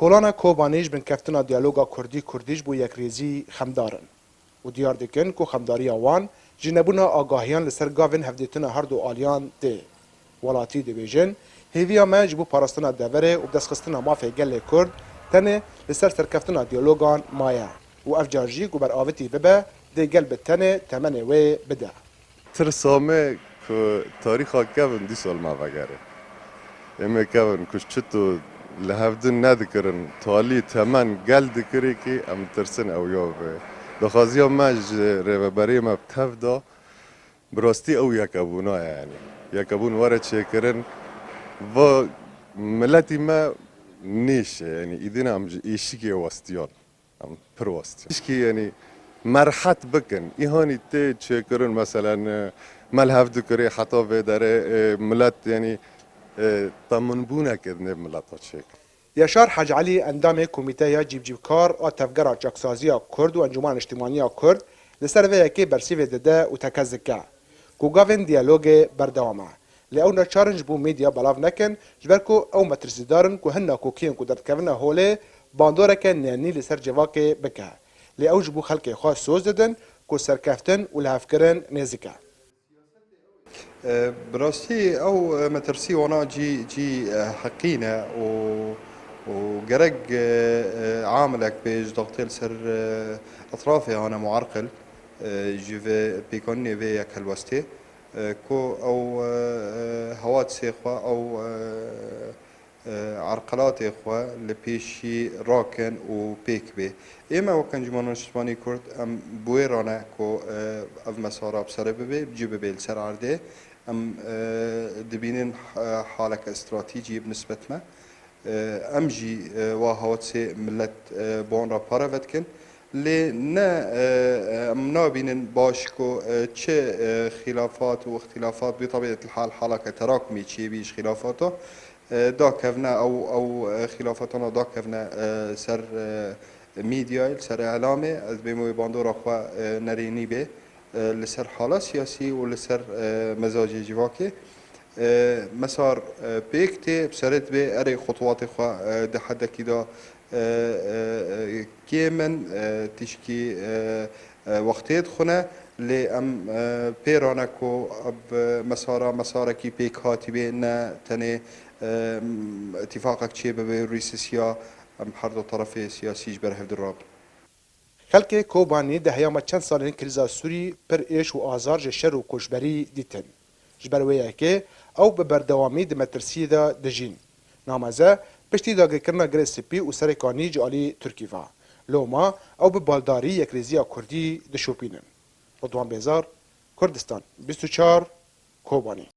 کلانا کوبانیج بن کفتنا دیالوگا کردیش بو یک ریزی خمدارن و دیار دکن کو خمداری وان جنبونا آگاهیان لسر گاوین هفدیتنا هر دو آلیان ده ولاتی دبیجن هیویا مج بو پاراستنا دوره و دستخستنا مافی گل کرد تنه لسر سرکفتنا دیالوگان مایا و افجارجی گو بر آوتی ببه ده گل بتنه تمنه وی بده ترسامه که تاریخا کبن دی سال ما وگره اما کبن کش چطور لحفظن ندکرن تالی تمن گل دکری که ام ترسن او یا دخازی مج رهبری ما بتفدا براستی او یکبونا یعنی یکبون وارد شکرن و ملتی ما نیش یعنی ایدینا ام ایشی که واستیان ام پر واستیان ایشکی یعنی مرحت بکن ایهانی تی شکرن مثلا ملحف دکری حتی به داره ملت یعنی تمنبونه کردن ملت شکر یاشار حاج علی اندام کمیته جیب کار و تفکر جاکسازی کرد و انجمن اجتماعی کرد لسر وی کی برسیو دده و تکزکه کوگاوین دیالوگ بردوامه لئونا چالنج بو میدیا بلاف نکن جبرکو او مترسیدارن کو هننا کوکین کو درکونا هوله باندوره کن نی لسر جواکه بکه لئو جبو خلق خاص سوز ددن کو سرکفتن و لهفکرن نزیکه براستی او مترسي وانا جي حقينا وقرق عاملك بيج ضغطيل سر اطرافي انا معرقل جيفي بيكوني في كالوستي كو او هوات سيخوا او عرقلات اخوا لبيشي راكن وبيك بي اما وكان جمانون شتماني كرد ام بويرانا كو اف مسارا بسر ببي بجيب بي السر عرده ام دبينين حالك استراتيجي بالنسبة ما ام جي واهوات سي ملت بون را بارا فتكن لي نا ام نابين باشكو چه خلافات واختلافات بطبيعة الحال حالك تراكمي چي بيش خلافاته دا كفنا او خلافتنا دا كفنا سر ميديا سر اعلامي از بيمو باندورا خو نريني به لسر حاله سياسي ولسر مزاج جواكي مسار بيكتي بسرت به اري خطوات خو ده حد كده كيمن تشكي وقتيت خونه لی ام پیرانکو اب مسارا کی پیک هاتی به نه تنه اتفاقك چه به روسیا ام هر دو طرف سیاسیش بر هفت راب خلک کوبانی ده هیام چند سالین کریزا سوری پر ایش و آزار جشر و کشبری دیتن جبرویه که او به بردوامی ده مترسی ده دجین نامزه پشتی داگه کرنا گره سپی و سرکانی جالی ترکیفا لوما او به بالداری یک ریزیا کردی ده شوپینن رضوان بیزار کردستان 24 کوبانی